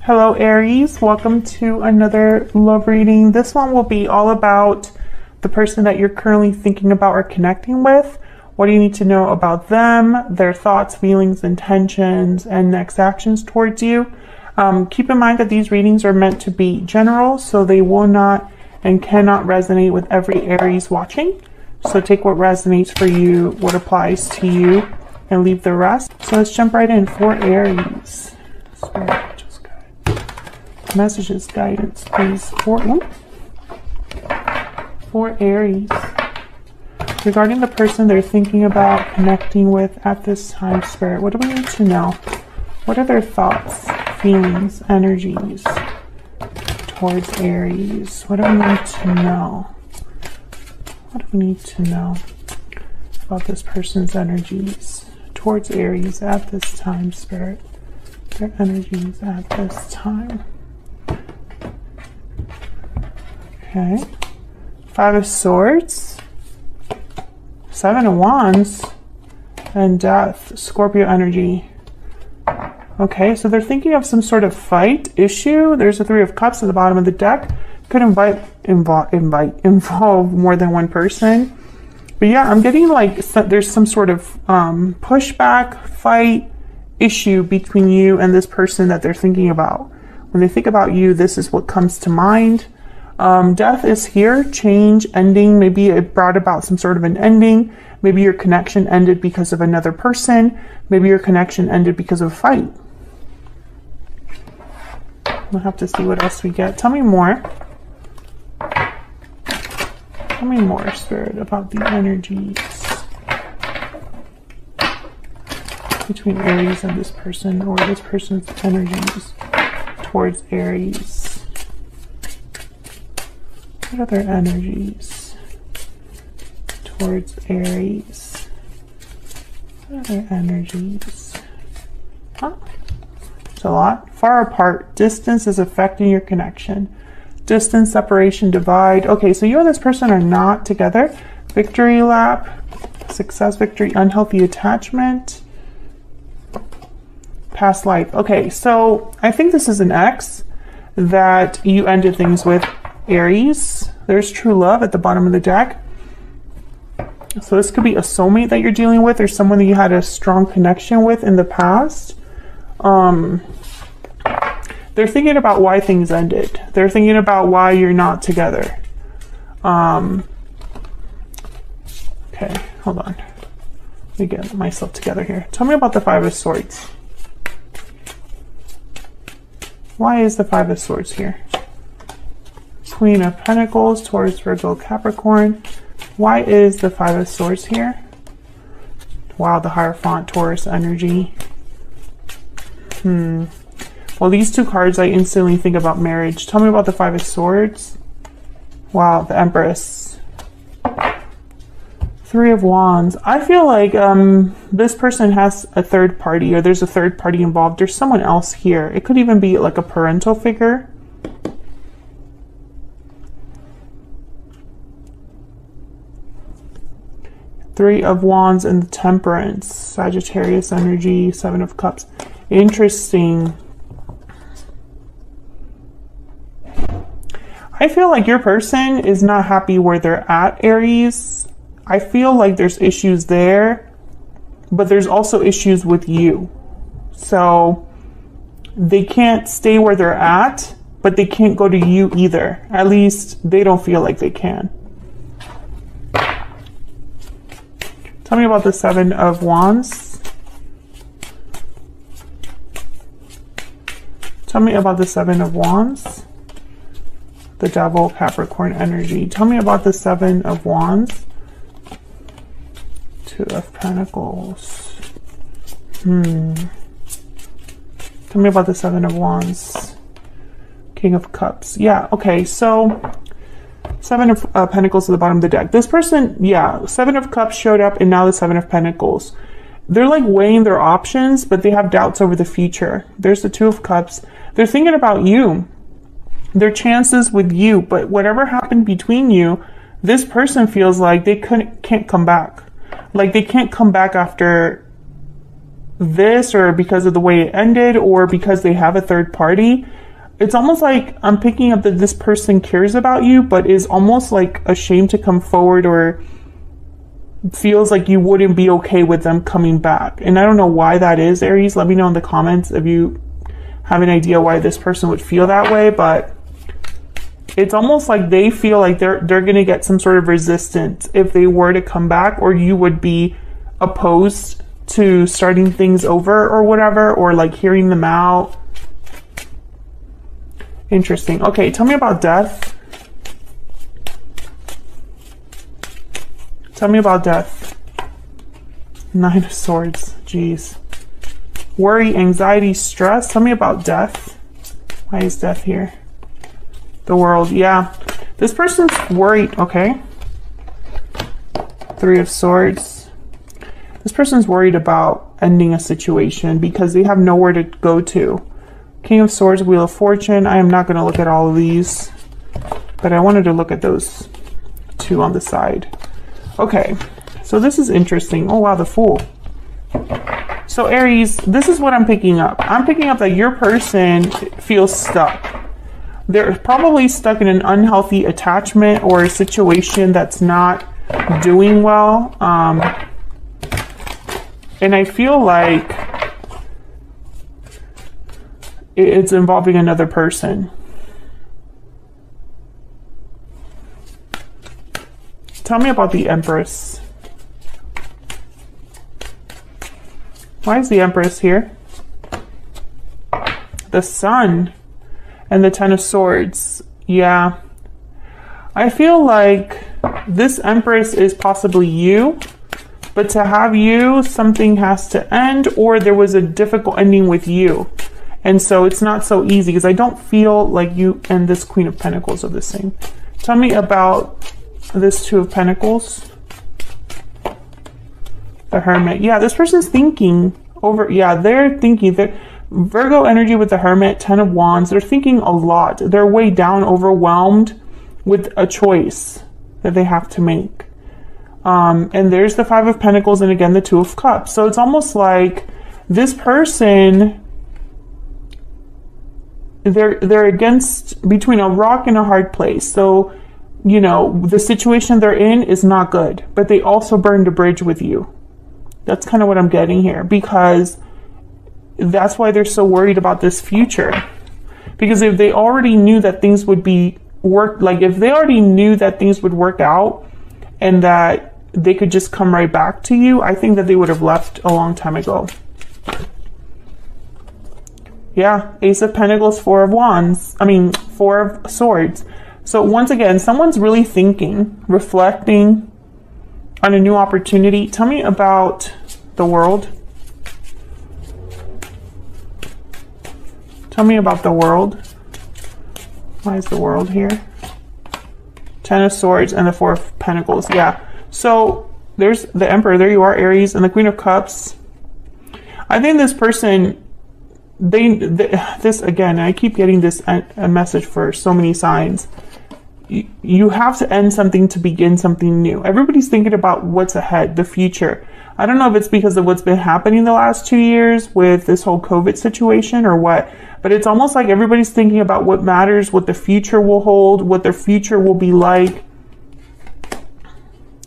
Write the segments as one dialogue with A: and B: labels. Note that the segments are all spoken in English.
A: Hello Aries, welcome to another love reading. This one will be all about the person that you're currently thinking about or connecting with. What do you need to know about them, their thoughts, feelings, intentions, and next actions towards you? Keep in mind that these readings are meant to be general, so they will not and cannot resonate with every Aries watching. So take what resonates for you, what applies to you, and leave the rest. So let's jump right in for Aries. Spirit. Messages, guidance, please, for Aries. Regarding the person they're thinking about connecting with at this time, Spirit, what do we need to know? What are their thoughts, feelings, energies towards Aries? What do we need to know? What do we need to know about this person's energies towards Aries at this time, Spirit? Their energies at this time. Okay, 5 of Swords, 7 of Wands, and Death, Scorpio energy. Okay, so they're thinking of some sort of fight issue. There's a 3 of Cups at the bottom of the deck. Could involve more than one person. But yeah, I'm getting like there's some sort of pushback, fight, issue between you and this person that they're thinking about. When they think about you, this is what comes to mind. Death is here, change, ending. Maybe it brought about some sort of an ending. Maybe your connection ended because of another person. Maybe your connection ended because of a fight. We'll have to see what else we get. Tell me more. Tell me more, Spirit, about the energies between Aries and this person, or this person's energies towards Aries. What are their energies towards Aries? What are their energies? Huh? It's a lot. Far apart. Distance is affecting your connection. Distance, separation, divide. Okay, so you and this person are not together. Victory lap. Success, victory, unhealthy attachment. Past life. Okay, so I think this is an ex that you ended things with, Aries. There's true love at the bottom of the deck. So this could be a soulmate that you're dealing with, or someone that you had a strong connection with in the past. They're thinking about why things ended. They're thinking about why you're not together. Okay, hold on. Let me get myself together here. Tell me about the 5 of Swords. Why is the 5 of Swords here? Queen of Pentacles, Taurus, Virgo, Capricorn. Why is the 5 of Swords here? Wow, the Hierophant, Taurus energy. Well, these two cards, I instantly think about marriage. Tell me about the 5 of Swords. Wow, the Empress. 3 of Wands. I feel like this person has a third party, or there's a third party involved. There's someone else here. It could even be like a parental figure. Three of Wands and the Temperance, Sagittarius energy, 7 of Cups. Interesting. I feel like your person is not happy where they're at, Aries. I feel like there's issues there, but there's also issues with you. So they can't stay where they're at, but they can't go to you either. At least they don't feel like they can. Tell me about the 7 of Wands. Tell me about the 7 of Wands. The Devil, Capricorn energy. Tell me about the 7 of Wands. 2 of Pentacles. Tell me about the 7 of Wands. King of Cups. Yeah, okay, so 7 of Pentacles at the bottom of the deck. This person, yeah, 7 of Cups showed up, and now the 7 of Pentacles. They're like weighing their options, but they have doubts over the future. There's the 2 of Cups. They're thinking about you, their chances with you, but whatever happened between you, this person feels like they can't come back. Like they can't come back after this or because of the way it ended or because they have a third party. It's almost like I'm picking up that this person cares about you, but is almost like ashamed to come forward or feels like you wouldn't be okay with them coming back. And I don't know why that is, Aries. Let me know in the comments if you have an idea why this person would feel that way, but it's almost like they feel like they're going to get some sort of resistance if they were to come back, or you would be opposed to starting things over or whatever, or like hearing them out. Interesting. Okay, tell me about death. Tell me about death. 9 of Swords. Jeez. Worry, anxiety, stress. Tell me about death. Why is death here? The World. Yeah. This person's worried. Okay. 3 of Swords. This person's worried about ending a situation because they have nowhere to go to. King of Swords, Wheel of Fortune. I am not going to look at all of these, but I wanted to look at those 2 on the side. Okay, so this is interesting. Oh wow, the Fool. So Aries, this is what I'm picking up. I'm picking up that your person feels stuck. They're probably stuck in an unhealthy attachment or a situation that's not doing well. And I feel like it's involving another person. Tell me about the Empress. Why is the Empress here? The Sun and the 10 of Swords. Yeah. I feel like this Empress is possibly you, but to have you, something has to end, or there was a difficult ending with you. And so it's not so easy because I don't feel like you and this Queen of Pentacles are the same. Tell me about this 2 of Pentacles. The Hermit. Yeah, this person's thinking over. Yeah, they're thinking. They're Virgo energy with the Hermit, 10 of Wands. They're thinking a lot. They're way down, overwhelmed with a choice that they have to make. And there's the 5 of Pentacles and again the 2 of Cups. So it's almost like this person, they're against, between a rock and a hard place. So, you know, the situation they're in is not good, but they also burned a bridge with you. That's kind of what I'm getting here, because that's why they're so worried about this future. Because if they already knew that things would be if they already knew that things would work out and that they could just come right back to you, I think that they would have left a long time ago. Yeah, Ace of Pentacles, 4 of Wands. 4 of Swords. So once again, someone's really thinking, reflecting on a new opportunity. Tell me about the World. Tell me about the World. Why is the World here? 10 of Swords and the 4 of Pentacles. Yeah. So there's the Emperor. There you are, Aries, and the Queen of Cups. I think this person, this again, I keep getting this a message for so many signs. You have to end something to begin something new. Everybody's thinking about what's ahead, the future. I don't know if it's because of what's been happening the last 2 years with this whole COVID situation or what, but it's almost like everybody's thinking about what matters, what the future will hold, what their future will be like.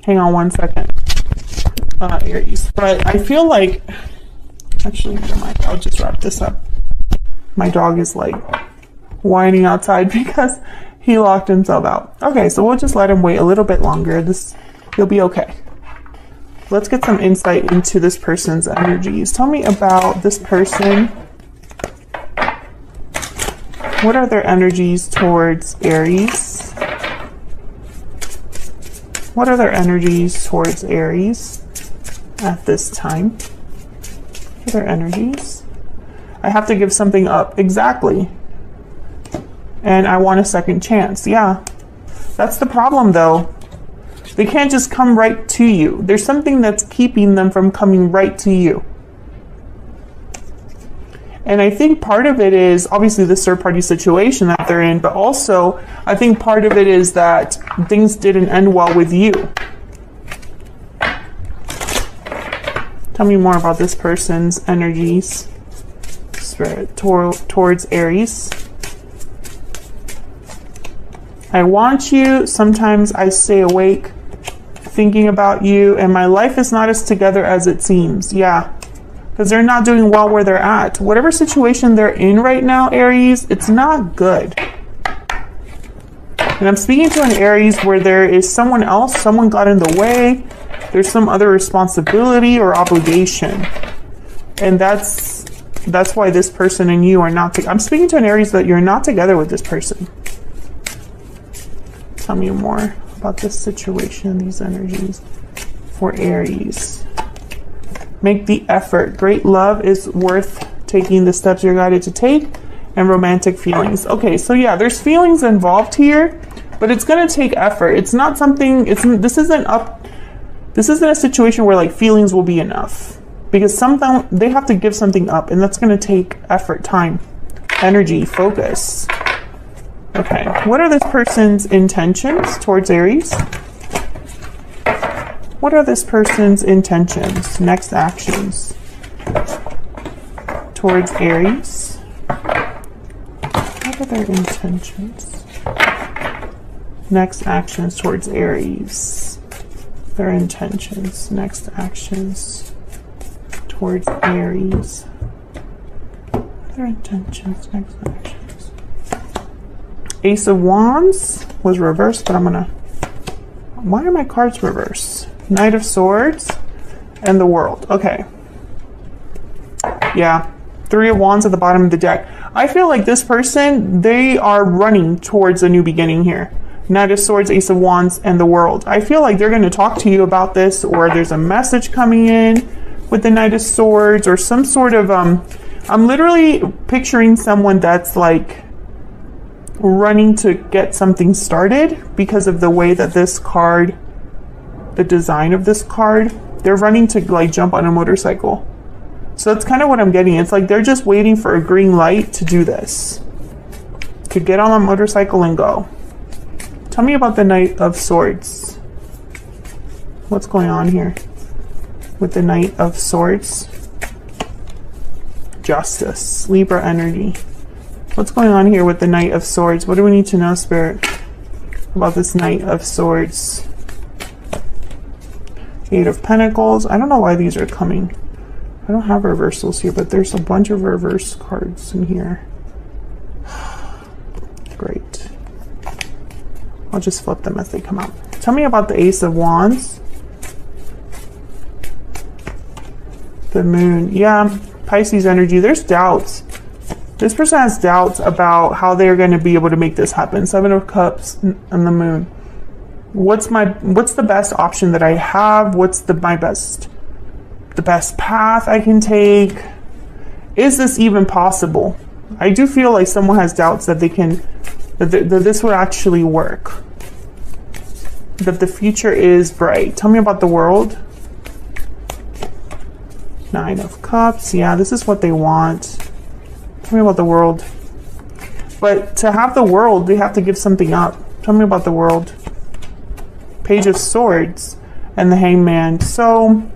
A: Hang on one second, Aries. But I feel like, actually, never mind. I'll just wrap this up. My dog is like whining outside because he locked himself out. Okay, so we'll just let him wait a little bit longer. He'll be okay. Let's get some insight into this person's energies. Tell me about this person. What are their energies towards Aries? What are their energies towards Aries at this time? What are their energies? I have to give something up. Exactly. And I want a second chance. Yeah. That's the problem, though. They can't just come right to you. There's something that's keeping them from coming right to you. And I think part of it is obviously the third-party situation that they're in, but also I think part of it is that things didn't end well with you. Tell me more about this person's energies, Spirit, towards Aries. I want you. Sometimes I stay awake thinking about you, and my life is not as together as it seems. Yeah, because they're not doing well where they're at. Whatever situation they're in right now, Aries, it's not good. And I'm speaking to an Aries where there is someone else, someone got in the way. There's some other responsibility or obligation. And that's why this person and you are not I'm speaking to an Aries that you're not together with this person. Tell me more about this situation, these energies for Aries. Make the effort. Great love is worth taking the steps you're guided to take, and romantic feelings. Okay, so yeah, there's feelings involved here, but it's going to take effort. It's not something, this isn't a situation where like feelings will be enough, because sometimes they have to give something up, and that's going to take effort, time, energy, focus. Okay, what are this person's intentions towards Aries? What are this person's intentions, next actions towards Aries? What are their intentions? Next actions towards Aries. Their intentions, next actions towards Aries. Their intentions, next actions. Ace of Wands was reversed, but why are my cards reversed? Knight of Swords and the World. Okay. Yeah. Three of Wands at the bottom of the deck. I feel like this person, they are running towards a new beginning here. Knight of Swords, Ace of Wands, and the World. I feel like they're going to talk to you about this, or there's a message coming in with the Knight of Swords, or some sort of, I'm literally picturing someone that's like running to get something started because of the way that this card, the design of this card, they're running to like jump on a motorcycle. So that's kind of what I'm getting. It's like they're just waiting for a green light to do this, to get on a motorcycle and go. Tell me about the Knight of Swords. What's going on here with the Knight of Swords? Justice, Libra energy. What's going on here with the Knight of Swords? What do we need to know, Spirit, about this Knight of Swords? Eight of Pentacles. I don't know why these are coming. I don't have reversals here, but there's a bunch of reverse cards in here. Great. I'll just flip them as they come out. Tell me about the Ace of Wands. The Moon. Yeah, Pisces energy. There's doubts. This person has doubts about how they're going to be able to make this happen. Seven of Cups and the Moon. What's the best option that I have? What's the best path I can take? Is this even possible? I do feel like someone has doubts that that this would actually work. That the future is bright. Tell me about the World. Nine of Cups. Yeah, this is what they want. Tell me about the World. But to have the World, they have to give something up. Tell me about the World. Page of Swords and the Hangman. So,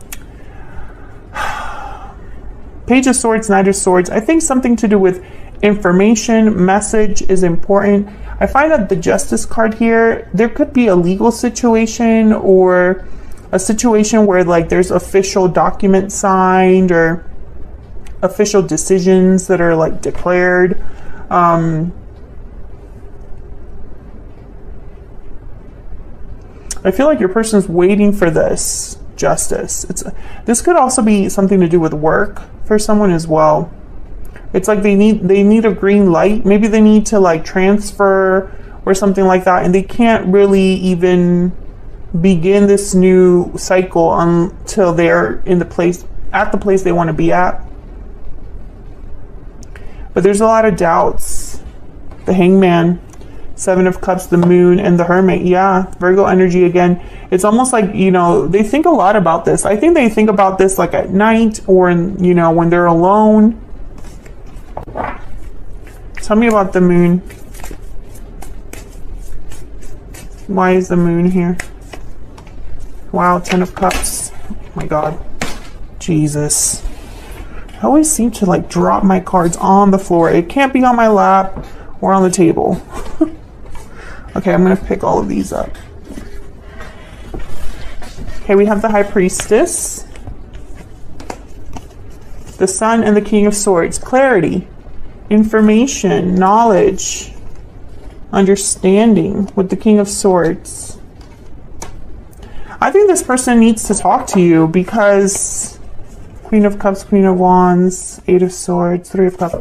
A: Page of Swords, Knight of Swords. I think something to do with information, message is important. I find that the Justice card here, there could be a legal situation or a situation where like there's official documents signed or official decisions that are like declared. I feel like your person's waiting for this justice. This could also be something to do with work for someone as well. It's like they need a green light. Maybe they need to like transfer or something like that, and they can't really even begin this new cycle until they're at the place they want to be at. But there's a lot of doubts. The Hangman, Seven of Cups, the Moon, and the Hermit. Yeah, Virgo energy again. It's almost like, they think a lot about this. I think they think about this like at night or, when they're alone. Tell me about the Moon. Why is the Moon here? Wow, Ten of Cups. Oh my God. Jesus. I always seem to like drop my cards on the floor. It can't be on my lap or on the table. Okay, I'm gonna pick all of these up. Okay, we have the High Priestess, the Sun, and the King of Swords. Clarity, information, knowledge, understanding with the King of Swords. I think this person needs to talk to you because Queen of Cups, Queen of Wands, Eight of Swords, Three of Cups.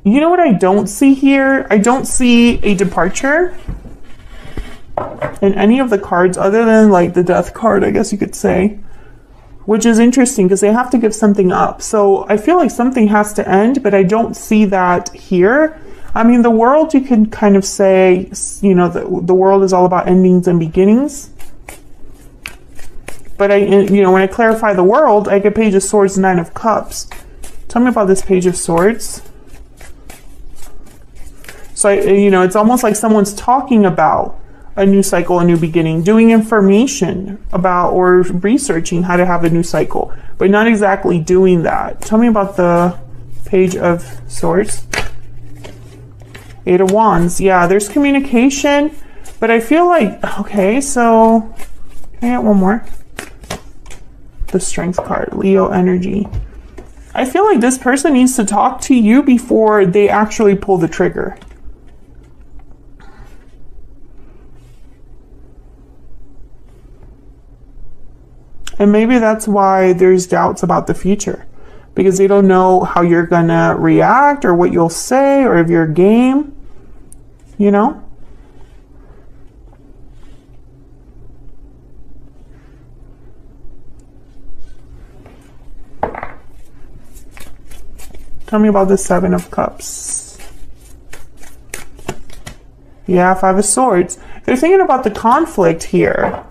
A: You know what I don't see here? I don't see a departure in any of the cards other than like the Death card, I guess you could say, which is interesting because they have to give something up. So I feel like something has to end, but I don't see that here. I mean, the world, you can kind of say, you know, the world is all about endings and beginnings. But you know, when I clarify the world, I get Page of Swords, Nine of Cups. Tell me about this Page of Swords. So, you know, it's almost like someone's talking about a new cycle, a new beginning, doing information about or researching how to have a new cycle, but not exactly doing that. Tell me about the Page of Swords. Eight of Wands. Yeah, there's communication, but I feel like, okay, so can I get one more? The Strength card, Leo energy. I feel like this person needs to talk to you before they actually pull the trigger. And maybe that's why there's doubts about the future, because they don't know how you're gonna react or what you'll say or if you're game, you know? Tell me about the Seven of Cups. Yeah, Five of Swords. They're thinking about the conflict here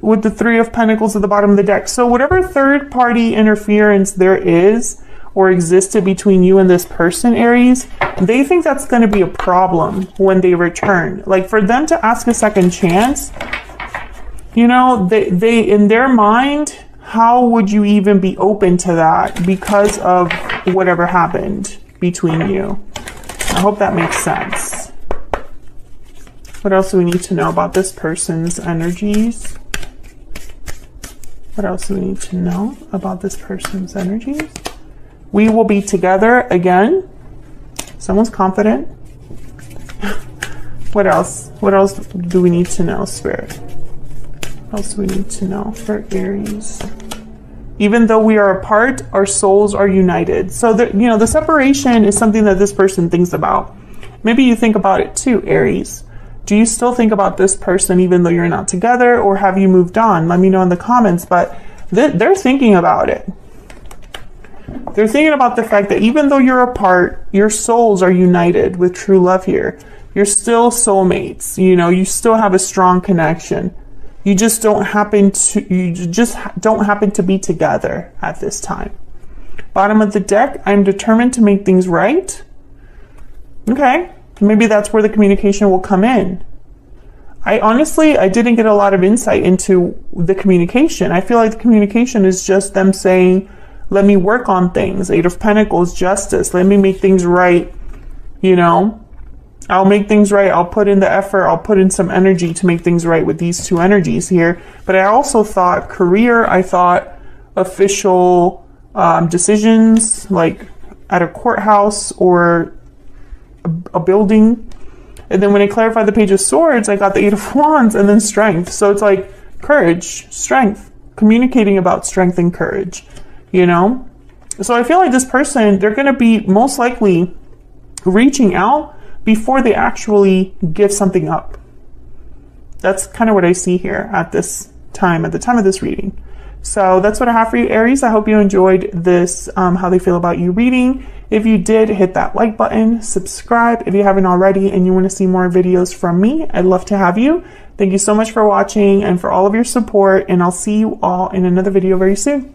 A: with the Three of Pentacles at the bottom of the deck. So whatever third party interference there is or existed between you and this person, Aries, they think that's going to be a problem when they return. Like for them to ask a second chance, you know, they in their mind, how would you even be open to that because of whatever happened between you? I hope that makes sense. What else do we need to know about this person's energies? What else do we need to know about this person's energies? We will be together again. Someone's confident. What else? What else do we need to know, Spirit? What else do we need to know for Aries? Even though we are apart, our souls are united. So, you know, the separation is something that this person thinks about. Maybe you think about it too, Aries. Do you still think about this person even though you're not together, or have you moved on? Let me know in the comments, but they're thinking about it. They're thinking about the fact that even though you're apart, your souls are united with true love here. You're still soulmates. You know, you still have a strong connection. You just don't happen to be together at this time. Bottom of the deck, I'm determined to make things right. Okay. Maybe that's where the communication will come in. I didn't get a lot of insight into the communication. I feel like the communication is just them saying, let me work on things. Eight of Pentacles, justice. Let me make things right. You know, I'll make things right. I'll put in the effort. I'll put in some energy to make things right with these two energies here. But I also thought career. I thought official decisions, like at a courthouse or a building. And then when I clarified the Page of Swords, I got the Eight of Wands and then strength. So it's like courage, strength, communicating about strength and courage, you know? So I feel like this person, they're going to be most likely reaching out before they actually give something up. That's kind of what I see here at this time, at the time of this reading. So that's what I have for you, Aries. I hope you enjoyed this How They Feel About You reading. If you did, hit that like button, subscribe if you haven't already and you want to see more videos from me. I'd love to have you. Thank you so much for watching and for all of your support, and I'll see you all in another video very soon.